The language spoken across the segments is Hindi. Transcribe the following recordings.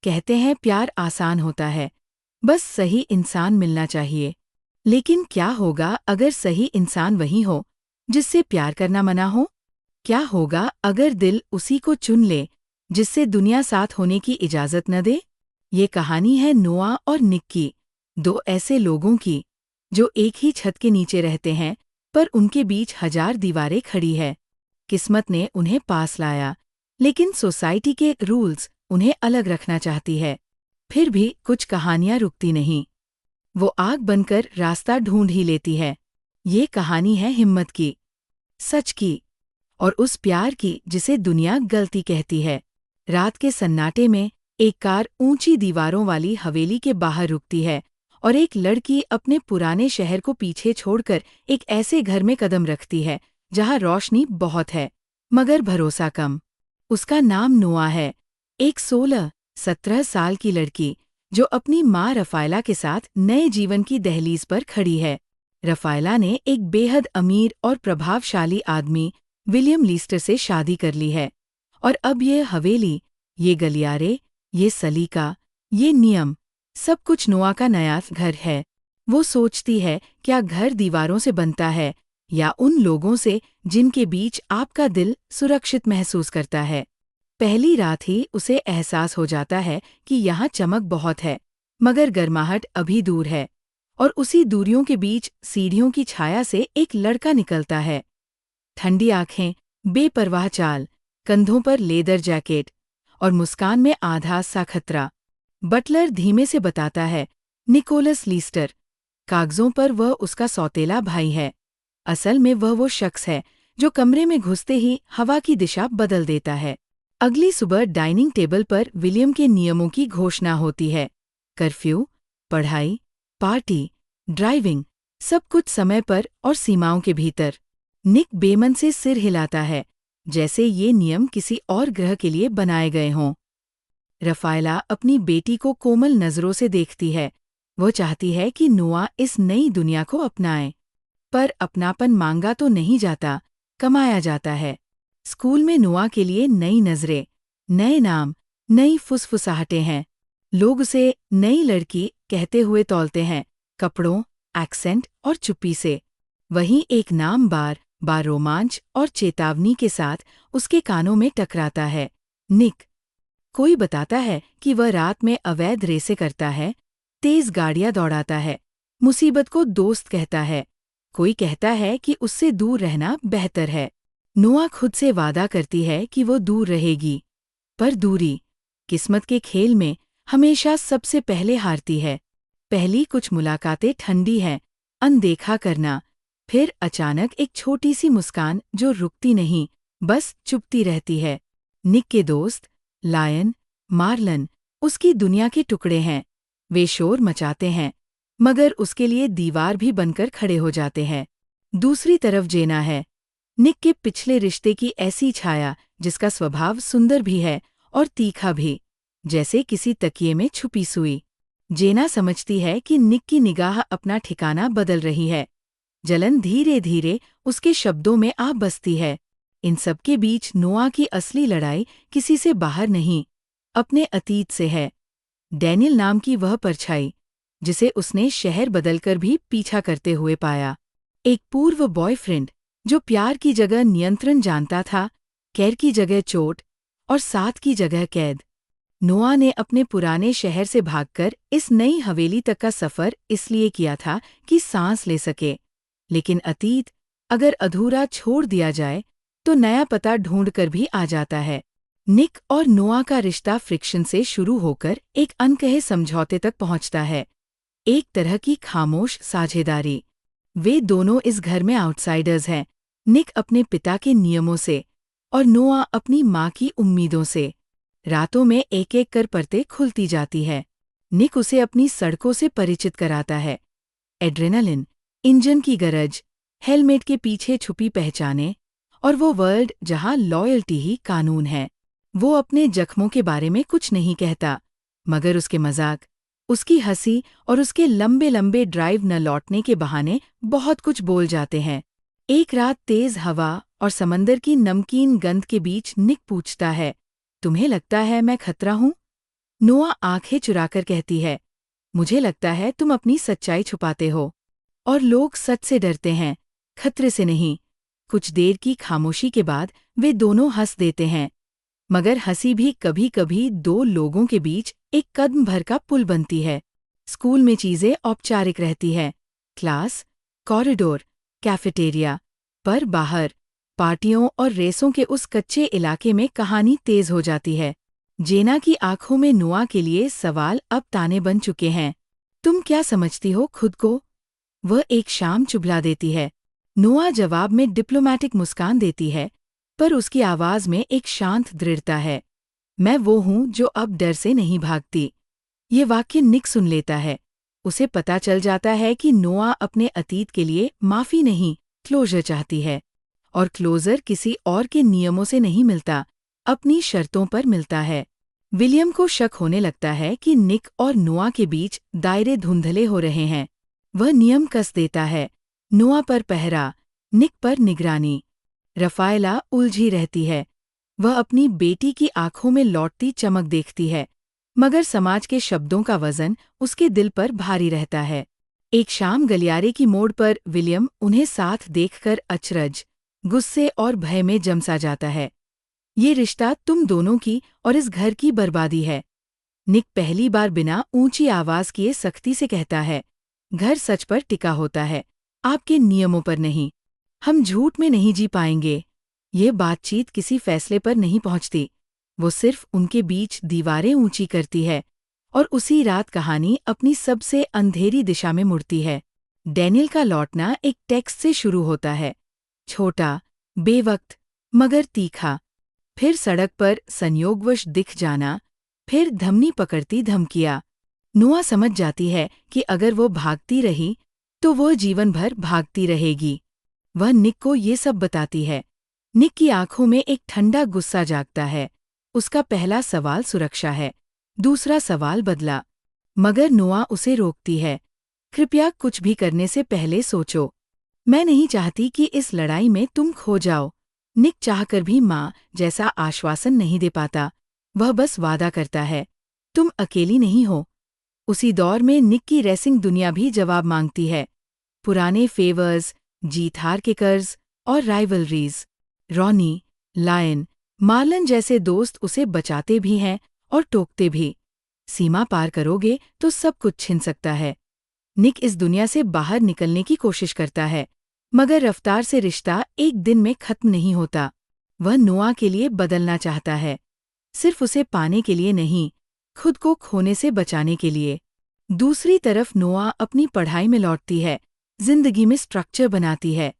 कहते हैं प्यार आसान होता है, बस सही इंसान मिलना चाहिए। लेकिन क्या होगा अगर सही इंसान वही हो जिससे प्यार करना मना हो? क्या होगा अगर दिल उसी को चुन ले जिससे दुनिया साथ होने की इजाजत न दे? ये कहानी है नोआ और निक की, दो ऐसे लोगों की जो एक ही छत के नीचे रहते हैं, पर उनके बीच हजार दीवारें खड़ी है। किस्मत ने उन्हें पास लाया, लेकिन सोसाइटी के रूल्स उन्हें अलग रखना चाहती है। फिर भी कुछ कहानियां रुकती नहीं, वो आग बनकर रास्ता ढूंढ ही लेती है। ये कहानी है हिम्मत की, सच की, और उस प्यार की जिसे दुनिया गलती कहती है। रात के सन्नाटे में एक कार ऊंची दीवारों वाली हवेली के बाहर रुकती है और एक लड़की अपने पुराने शहर को पीछे छोड़कर एक ऐसे घर में कदम रखती है जहां रोशनी बहुत है मगर भरोसा कम। उसका नाम नोआ है, एक 16-17 साल की लड़की जो अपनी माँ रफ़ायला के साथ नए जीवन की दहलीज पर खड़ी है। रफ़ायला ने एक बेहद अमीर और प्रभावशाली आदमी विलियम लीस्टर से शादी कर ली है, और अब ये हवेली, ये गलियारे, ये सलीका, ये नियम, सब कुछ नोआ का नया घर है। वो सोचती है, क्या घर दीवारों से बनता है या उन लोगों से जिनके बीच आपका दिल सुरक्षित महसूस करता है? पहली रात ही उसे एहसास हो जाता है कि यहाँ चमक बहुत है, मगर गर्माहट अभी दूर है, और उसी दूरियों के बीच सीढ़ियों की छाया से एक लड़का निकलता है। ठंडी आंखें, बेपरवाह चाल, कंधों पर लेदर जैकेट और मुस्कान में आधा सा खतरा। बटलर धीमे से बताता है, निकोलस लीस्टर। कागजों पर वह उसका सौतेला भाई है, असल में वह वो शख्स है जो कमरे में घुसते ही हवा की दिशा बदल देता है। अगली सुबह डाइनिंग टेबल पर विलियम के नियमों की घोषणा होती है। कर्फ्यू, पढ़ाई, पार्टी, ड्राइविंग, सब कुछ समय पर और सीमाओं के भीतर। निक बेमन से सिर हिलाता है, जैसे ये नियम किसी और ग्रह के लिए बनाए गए हों। रफ़ायला अपनी बेटी को कोमल नज़रों से देखती है। वो चाहती है कि नोआ इस नई दुनिया को अपनाए, पर अपनापन मांगा तो नहीं जाता, कमाया जाता है। स्कूल में नोआ के लिए नई नज़रें, नए नाम, नई फुसफुसाहटें हैं। लोग उसे नई लड़की कहते हुए तौलते हैं, कपड़ों, एक्सेंट और चुप्पी से। वहीं एक नाम बार बार रोमांच और चेतावनी के साथ उसके कानों में टकराता है, निक। कोई बताता है कि वह रात में अवैध रेसें करता है, तेज गाड़ियां दौड़ाता है, मुसीबत को दोस्त कहता है। कोई कहता है कि उससे दूर रहना बेहतर है। नोआ खुद से वादा करती है कि वो दूर रहेगी, पर दूरी, किस्मत के खेल में, हमेशा सबसे पहले हारती है। पहली कुछ मुलाकातें ठंडी हैं, अनदेखा करना, फिर अचानक एक छोटी सी मुस्कान जो रुकती नहीं, बस चुपती रहती है। निक के दोस्त, लायन, मार्लन, उसकी दुनिया के टुकड़े हैं। वे शोर मचाते हैं, मगर उसके लिए दीवार भी बनकर खड़े हो जाते हैं। दूसरी तरफ जेना है, निक के पिछले रिश्ते की ऐसी छाया जिसका स्वभाव सुंदर भी है और तीखा भी, जैसे किसी तकिए में छुपी सुई। जेना समझती है कि निक की निगाह अपना ठिकाना बदल रही है। जलन धीरे धीरे उसके शब्दों में आ बसती है। इन सब के बीच नोआ की असली लड़ाई किसी से बाहर नहीं, अपने अतीत से है। डैनियल नाम की वह परछाई, जिसे उसने शहर बदलकर भी पीछा करते हुए पाया। एक पूर्व बॉयफ्रेंड जो प्यार की जगह नियंत्रण जानता था, कैर की जगह चोट और साथ की जगह कैद। नोआ ने अपने पुराने शहर से भागकर इस नई हवेली तक का सफ़र इसलिए किया था कि सांस ले सके। लेकिन अतीत अगर अधूरा छोड़ दिया जाए तो नया पता ढूंढकर भी आ जाता है। निक और नोआ का रिश्ता फ्रिक्शन से शुरू होकर एक अनकहे समझौते तक पहुंचता है, एक तरह की खामोश साझेदारी। वे दोनों इस घर में आउटसाइडर्स हैं, निक अपने पिता के नियमों से और नोआ अपनी माँ की उम्मीदों से। रातों में एक एक कर परतें खुलती जाती है। निक उसे अपनी सड़कों से परिचित कराता है, एड्रेनालिन, इंजन की गरज, हेलमेट के पीछे छुपी पहचानें, और वो वर्ल्ड जहां लॉयल्टी ही कानून है। वो अपने जख्मों के बारे में कुछ नहीं कहता, मगर उसके मजाक, उसकी हंसी और उसके लंबे लंबे ड्राइव न लौटने के बहाने बहुत कुछ बोल जाते हैं। एक रात तेज हवा और समंदर की नमकीन गंध के बीच निक पूछता है, तुम्हें लगता है मैं खतरा हूं? नोआ आंखें चुराकर कहती है, मुझे लगता है तुम अपनी सच्चाई छुपाते हो। और लोग सच से डरते हैं, खतरे से नहीं। कुछ देर की खामोशी के बाद वे दोनों हंस देते हैं, मगर हंसी भी कभी कभी दो लोगों के बीच एक कदम भर का पुल बनती है। स्कूल में चीजें औपचारिक रहती है, क्लास, कॉरिडोर, कैफेटेरिया, पर बाहर पार्टियों और रेसों के उस कच्चे इलाके में कहानी तेज हो जाती है। जेना की आंखों में नोआ के लिए सवाल अब ताने बन चुके हैं। तुम क्या समझती हो खुद को? वह एक शाम चुभला देती है। नोआ जवाब में डिप्लोमैटिक मुस्कान देती है, पर उसकी आवाज में एक शांत दृढ़ता है। मैं वो हूं जो अब डर से नहीं भागती। ये वाक्य निक सुन लेता है। उसे पता चल जाता है कि नोआ अपने अतीत के लिए माफी नहीं, क्लोजर चाहती है। और क्लोजर किसी और के नियमों से नहीं मिलता, अपनी शर्तों पर मिलता है। विलियम को शक होने लगता है कि निक और नोआ के बीच दायरे धुंधले हो रहे हैं। वह नियम कस देता है, नोआ पर पहरा, निक पर निगरानी। रफाएला उलझी रहती है। वह अपनी बेटी की आंखों में लौटती चमक देखती है, मगर समाज के शब्दों का वजन उसके दिल पर भारी रहता है। एक शाम गलियारे की मोड़ पर विलियम उन्हें साथ देखकर अचरज, गुस्से और भय में जमसा जाता है। ये रिश्ता तुम दोनों की और इस घर की बर्बादी है। निक पहली बार बिना ऊंची आवाज किए सख्ती से कहता है, घर सच पर टिका होता है, आपके नियमों पर नहीं। हम झूठ में नहीं जी पाएंगे। ये बातचीत किसी फैसले पर नहीं पहुंचती, वो सिर्फ उनके बीच दीवारें ऊंची करती है। और उसी रात कहानी अपनी सबसे अंधेरी दिशा में मुड़ती है। डैनियल का लौटना एक टेक्स्ट से शुरू होता है, छोटा, बेवक्त, मगर तीखा। फिर सड़क पर संयोगवश दिख जाना, फिर धमनी पकड़ती धमकियां। नोआ समझ जाती है कि अगर वो भागती रही तो वो जीवन भर भागती रहेगी। वह निक को ये सब बताती है। निक की आंखों में एक ठंडा गुस्सा जागता है। उसका पहला सवाल सुरक्षा है, दूसरा सवाल बदला। मगर नोआ उसे रोकती है, कृपया कुछ भी करने से पहले सोचो। मैं नहीं चाहती कि इस लड़ाई में तुम खो जाओ। निक चाहकर भी माँ जैसा आश्वासन नहीं दे पाता। वह बस वादा करता है, तुम अकेली नहीं हो। उसी दौर में निक की रेसिंग दुनिया भी जवाब मांगती है। पुराने फेवर्स, जीत हार के कर्ज और राइवलरीज। रॉनी, लायन, मार्लन जैसे दोस्त उसे बचाते भी हैं और टोकते भी। सीमा पार करोगे तो सब कुछ छिन सकता है। निक इस दुनिया से बाहर निकलने की कोशिश करता है, मगर रफ्तार से रिश्ता एक दिन में खत्म नहीं होता। वह नोआ के लिए बदलना चाहता है, सिर्फ उसे पाने के लिए नहीं, खुद को खोने से बचाने के लिए। दूसरी तरफ नोआ अपनी पढ़ाई में लौटती है, जिंदगी में स्ट्रक्चर बनाती है।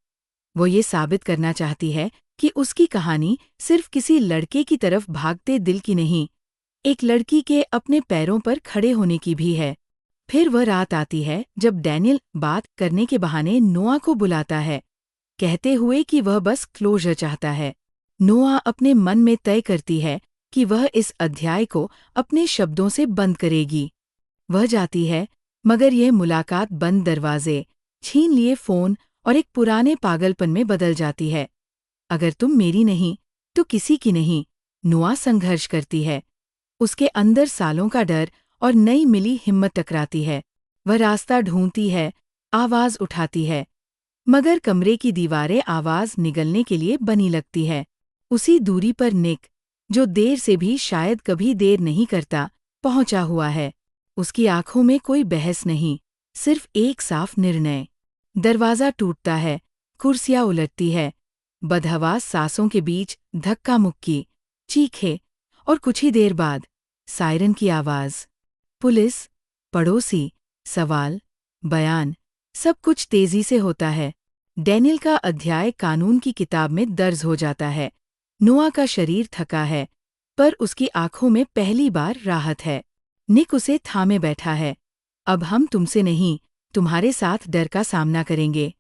वो ये साबित करना चाहती है कि उसकी कहानी सिर्फ किसी लड़के की तरफ भागते दिल की नहीं, एक लड़की के अपने पैरों पर खड़े होने की भी है। फिर वह रात आती है जब डैनियल बात करने के बहाने नोआ को बुलाता है, कहते हुए कि वह बस क्लोजर चाहता है। नोआ अपने मन में तय करती है कि वह इस अध्याय को अपने शब्दों से बंद करेगी। वह जाती है, मगर यह मुलाकात बंद दरवाजे, छीन लिए फोन और एक पुराने पागलपन में बदल जाती है। अगर तुम मेरी नहीं तो किसी की नहीं, नोआ संघर्ष करती है। उसके अंदर सालों का डर और नई मिली हिम्मत टकराती है। वह रास्ता ढूंढती है, आवाज उठाती है, मगर कमरे की दीवारें आवाज निगलने के लिए बनी लगती है। उसी दूरी पर निक, जो देर से भी शायद कभी देर नहीं करता, पहुंचा हुआ है। उसकी आंखों में कोई बहस नहीं, सिर्फ एक साफ निर्णय। दरवाजा टूटता है, कुर्सियां उलटती है, बदहवास सांसों के बीच धक्का मुक्की, चीखे, और कुछ ही देर बाद सायरन की आवाज। पुलिस, पड़ोसी, सवाल, बयान, सब कुछ तेजी से होता है। डैनियल का अध्याय कानून की किताब में दर्ज हो जाता है। नोआ का शरीर थका है, पर उसकी आंखों में पहली बार राहत है। निक उसे थामे बैठा है। अब हम तुमसे नहीं, तुम्हारे साथ डर का सामना करेंगे।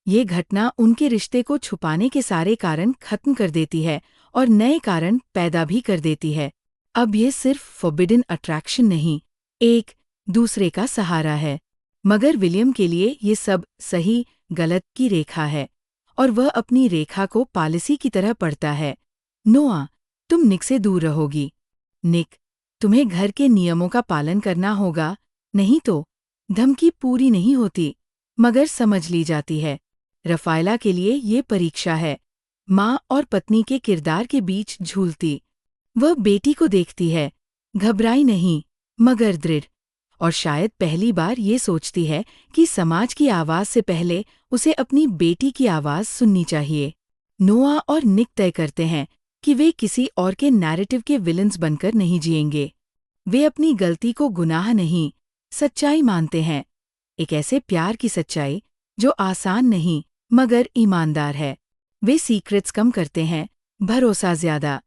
ये घटना उनके रिश्ते को छुपाने के सारे कारण खत्म कर देती है और नए कारण पैदा भी कर देती है। अब ये सिर्फ फॉरबिडन अट्रैक्शन नहीं, एक दूसरे का सहारा है। मगर विलियम के लिए ये सब सही गलत की रेखा है, और वह अपनी रेखा को पॉलिसी की तरह पढ़ता है। नोआ, तुम निक से दूर रहोगी। निक, तुम्हें घर के नियमों का पालन करना होगा, नहीं तो। धमकी पूरी नहीं होती, मगर समझ ली जाती है। रफ़ायला के लिए ये परीक्षा है, माँ और पत्नी के किरदार के बीच झूलती। वह बेटी को देखती है, घबराई नहीं, मगर दृढ़। और शायद पहली बार ये सोचती है कि समाज की आवाज़ से पहले उसे अपनी बेटी की आवाज़ सुननी चाहिए। नोआ और निक तय करते हैं कि वे किसी और के नैरेटिव के विलन्स बनकर नहीं जिएंगे। वे अपनी गलती को गुनाह नहीं, सच्चाई मानते हैं। एक ऐसे प्यार की सच्चाई जो आसान नहीं मगर ईमानदार है। वे सीक्रेट्स कम करते हैं, भरोसा ज्यादा।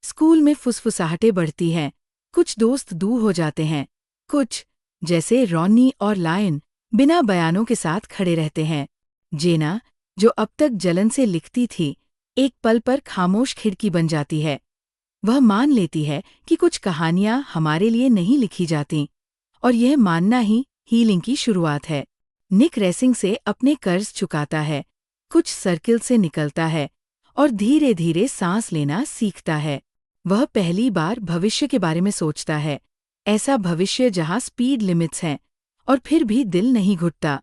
स्कूल में फुसफुसाहटें बढ़ती हैं, कुछ दोस्त दूर हो जाते हैं, कुछ, जैसे रॉनी और लायन, बिना बयानों के साथ खड़े रहते हैं। जेना, जो अब तक जलन से लिखती थी, एक पल पर खामोश खिड़की बन जाती है। वह मान लेती है कि कुछ कहानियां हमारे लिए नहीं लिखी जातीं, और यह मानना ही हीलिंग की शुरुआत है। निक रेसिंग से अपने कर्ज चुकाता है, कुछ सर्किल से निकलता है, और धीरे धीरे सांस लेना सीखता है। वह पहली बार भविष्य के बारे में सोचता है, ऐसा भविष्य जहां स्पीड लिमिट्स हैं, और फिर भी दिल नहीं घुटता।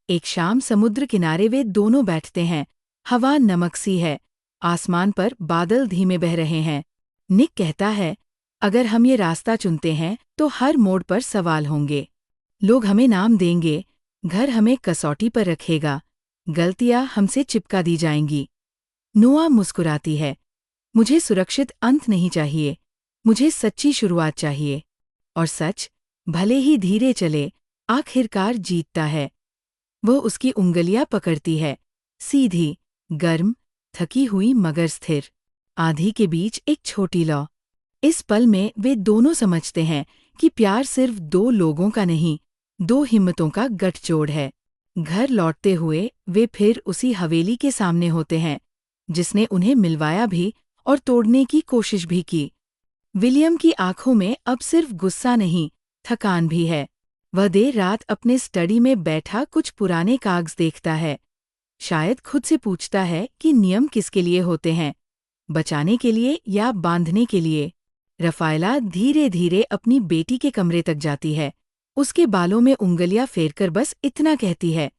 एक शाम समुद्र किनारे वे दोनों बैठते हैं। हवा नमक सी है, आसमान पर बादल धीमे बह रहे हैं। निक कहता है, अगर हम ये रास्ता चुनते हैं तो हर मोड़ पर सवाल होंगे। लोग हमें नाम देंगे, घर हमें कसौटी पर रखेगा, गलतियां हमसे चिपका दी जाएंगी। नोआ मुस्कुराती है, मुझे सुरक्षित अंत नहीं चाहिए, मुझे सच्ची शुरुआत चाहिए। और सच, भले ही धीरे चले, आखिरकार जीतता है। वह उसकी उंगलियां पकड़ती है, सीधी, गर्म, थकी हुई मगर स्थिर। आंधी के बीच एक छोटी लौ। इस पल में वे दोनों समझते हैं कि प्यार सिर्फ दो लोगों का नहीं, दो हिम्मतों का गठजोड़ है। घर लौटते हुए वे फिर उसी हवेली के सामने होते हैं, जिसने उन्हें मिलवाया भी और तोड़ने की कोशिश भी की। विलियम की आंखों में अब सिर्फ गुस्सा नहीं, थकान भी है। वह देर रात अपने स्टडी में बैठा कुछ पुराने कागज देखता है। शायद खुद से पूछता है कि नियम किसके लिए होते हैं, बचाने के लिए या बांधने के लिए। रफ़ायला धीरे धीरे अपनी बेटी के कमरे तक जाती है। उसके बालों में उंगलियां फेरकर बस इतना कहती है,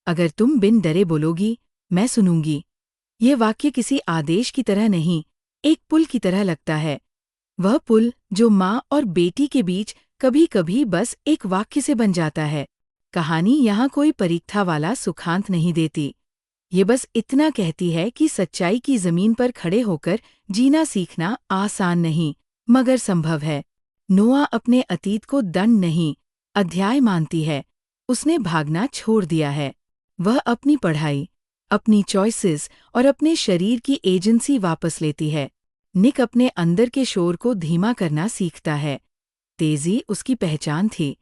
अगर तुम बिन डरे बोलोगी, मैं सुनूंगी। यह वाक्य किसी आदेश की तरह नहीं, एक पुल की तरह लगता है। वह पुल जो माँ और बेटी के बीच कभी कभी बस एक वाक्य से बन जाता है। कहानी यहाँ कोई परीक्षा वाला सुखांत नहीं देती। ये बस इतना कहती है कि सच्चाई की जमीन पर खड़े होकर जीना सीखना आसान नहीं, मगर संभव है। नोआ अपने अतीत को दंड नहीं, अध्याय मानती है। उसने भागना छोड़ दिया है। वह अपनी पढ़ाई, अपनी चॉइसेस और अपने शरीर की एजेंसी वापस लेती है। निक अपने अंदर के शोर को धीमा करना सीखता है। तेजी उसकी पहचान थी,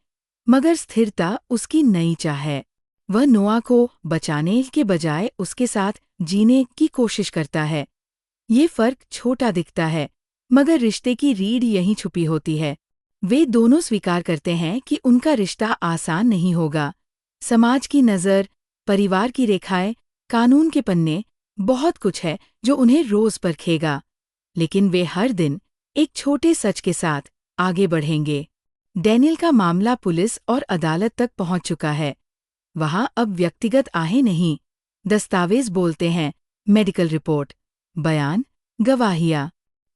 मगर स्थिरता उसकी नई चाह है। वह नोआ को बचाने के बजाय उसके साथ जीने की कोशिश करता है। ये फर्क छोटा दिखता है, मगर रिश्ते की रीढ़ यहीं छुपी होती है। वे दोनों स्वीकार करते हैं कि उनका रिश्ता आसान नहीं होगा। समाज की नज़र, परिवार की रेखाएं, कानून के पन्ने, बहुत कुछ है जो उन्हें रोज परखेगा। लेकिन वे हर दिन एक छोटे सच के साथ आगे बढ़ेंगे। डैनियल का मामला पुलिस और अदालत तक पहुंच चुका है। वहां अब व्यक्तिगत आहें नहीं, दस्तावेज बोलते हैं, मेडिकल रिपोर्ट, बयान, गवाहियां।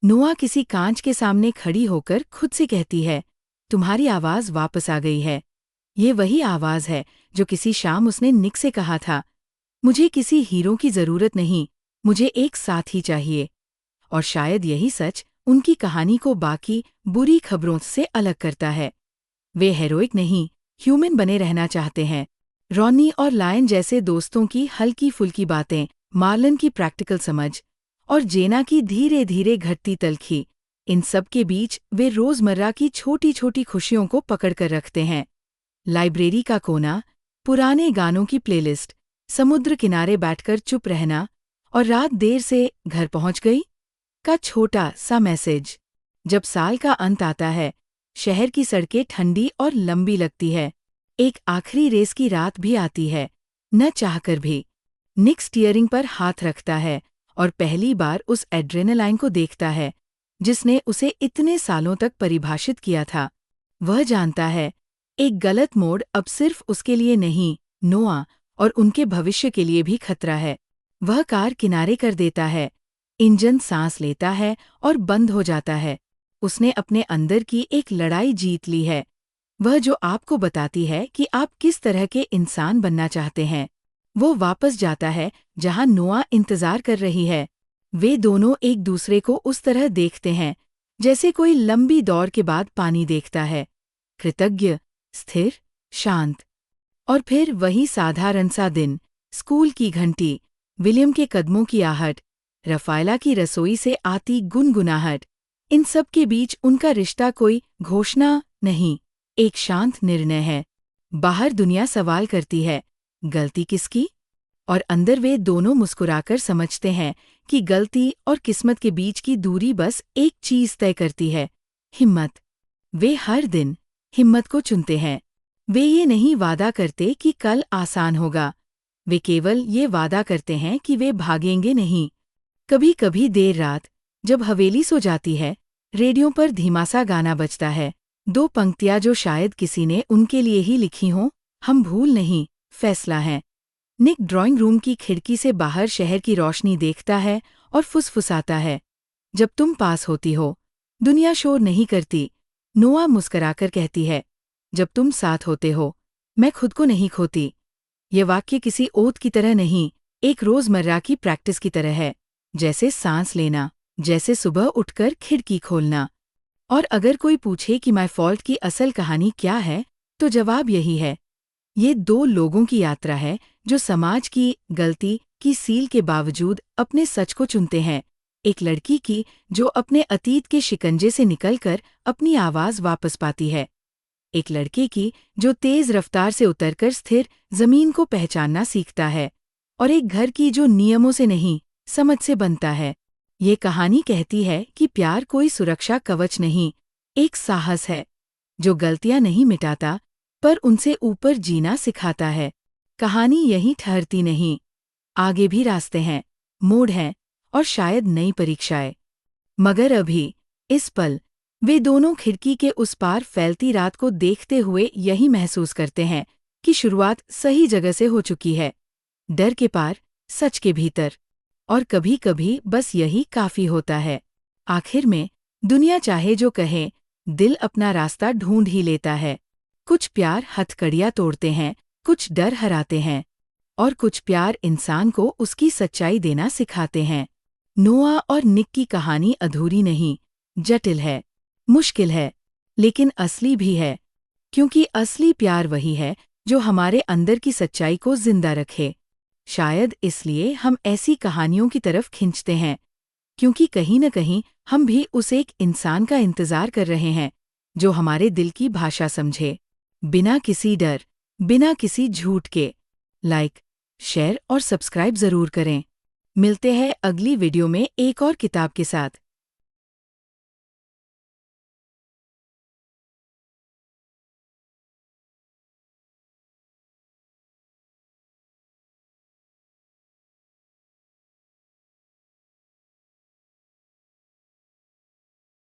नोआ किसी कांच के सामने खड़ी होकर खुद से कहती है, तुम्हारी आवाज वापस आ गई है। ये वही आवाज है जो किसी शाम उसने निक से कहा था, मुझे किसी हीरो की जरूरत नहीं, मुझे एक साथी चाहिए। और शायद यही सच उनकी कहानी को बाकी बुरी खबरों से अलग करता है। वे हेरोइक नहीं, ह्यूमन बने रहना चाहते हैं। रॉनी और लायन जैसे दोस्तों की हल्की फुल्की बातें, मार्लन की प्रैक्टिकल समझ और जेना की धीरे धीरे घटती तलखी, इन सब के बीच वे रोजमर्रा की छोटी छोटी खुशियों को पकड़कर रखते हैं। लाइब्रेरी का कोना, पुराने गानों की प्लेलिस्ट, समुद्र किनारे बैठकर चुप रहना और रात देर से घर पहुंच गई का छोटा सा मैसेज। जब साल का अंत आता है, शहर की सड़कें ठंडी और लंबी लगती है। एक आखिरी रेस की रात भी आती है, न चाहकर भी। निक स्टीयरिंग पर हाथ रखता है और पहली बार उस एड्रेनालाइन को देखता है जिसने उसे इतने सालों तक परिभाषित किया था। वह जानता है, एक गलत मोड़ अब सिर्फ उसके लिए नहीं, नोआ और उनके भविष्य के लिए भी खतरा है। वह कार किनारे कर देता है, इंजन सांस लेता है और बंद हो जाता है। उसने अपने अंदर की एक लड़ाई जीत ली है, वह जो आपको बताती है कि आप किस तरह के इंसान बनना चाहते हैं। वो वापस जाता है जहां नोआ इंतजार कर रही है। वे दोनों एक दूसरे को उस तरह देखते हैं जैसे कोई लंबी दौड़ के बाद पानी देखता है, कृतज्ञ, स्थिर, शांत। और फिर वही साधारण सा दिन, स्कूल की घंटी, विलियम के कदमों की आहट, रफायला की रसोई से आती गुनगुनाहट। इन सब के बीच उनका रिश्ता कोई घोषणा नहीं, एक शांत निर्णय है। बाहर दुनिया सवाल करती है, गलती किसकी? और अंदर वे दोनों मुस्कुराकर समझते हैं कि गलती और किस्मत के बीच की दूरी बस एक चीज तय करती है, हिम्मत। वे हर दिन हिम्मत को चुनते हैं। वे ये नहीं वादा करते कि कल आसान होगा, वे केवल ये वादा करते हैं कि वे भागेंगे नहीं। कभी कभी देर रात, जब हवेली सो जाती है, रेडियो पर धीमा सा गाना बजता है, दो पंक्तियां जो शायद किसी ने उनके लिए ही लिखी हों, हम भूल नहीं, फैसला है। निक ड्राइंग रूम की खिड़की से बाहर शहर की रोशनी देखता है और फुसफुसाता है, जब तुम पास होती हो, दुनिया शोर नहीं करती। नोआ मुस्कराकर कहती है, जब तुम साथ होते हो, मैं खुद को नहीं खोती। ये वाक्य किसी ओत की तरह नहीं, एक रोजमर्रा की प्रैक्टिस की तरह है, जैसे सांस लेना, जैसे सुबह उठकर खिड़की खोलना। और अगर कोई पूछे कि माय फॉल्ट की असल कहानी क्या है, तो जवाब यही है, ये दो लोगों की यात्रा है जो समाज की गलती की सील के बावजूद अपने सच को चुनते हैं। एक लड़की की जो अपने अतीत के शिकंजे से निकलकर अपनी आवाज वापस पाती है। एक लड़के की जो तेज रफ्तार से उतरकर स्थिर जमीन को पहचानना सीखता है। और एक घर की जो नियमों से नहीं, समझ से बनता है। ये कहानी कहती है कि प्यार कोई सुरक्षा कवच नहीं, एक साहस है जो गलतियां नहीं मिटाता पर उनसे ऊपर जीना सिखाता है। कहानी यहीं ठहरती नहीं, आगे भी रास्ते हैं, मोड़ हैं और शायद नई परीक्षाएं। मगर अभी, इस पल, वे दोनों खिड़की के उस पार फैलती रात को देखते हुए यही महसूस करते हैं कि शुरुआत सही जगह से हो चुकी है, डर के पार, सच के भीतर। और कभी कभी बस यही काफी होता है। आखिर में, दुनिया चाहे जो कहे, दिल अपना रास्ता ढूंढ ही लेता है। कुछ प्यार हथकड़ियां तोड़ते हैं, कुछ डर हराते हैं, और कुछ प्यार इंसान को उसकी सच्चाई देना सिखाते हैं। नोआ और निक की कहानी अधूरी नहीं, जटिल है, मुश्किल है, लेकिन असली भी है, क्योंकि असली प्यार वही है जो हमारे अंदर की सच्चाई को जिंदा रखे। शायद इसलिए हम ऐसी कहानियों की तरफ खींचते हैं, क्योंकि कहीं न कहीं हम भी उस एक इंसान का इंतजार कर रहे हैं जो हमारे दिल की भाषा समझे, बिना किसी डर, बिना किसी झूठ के। लाइक, शेयर और सब्सक्राइब जरूर करें। मिलते हैं अगली वीडियो में एक और किताब के साथ।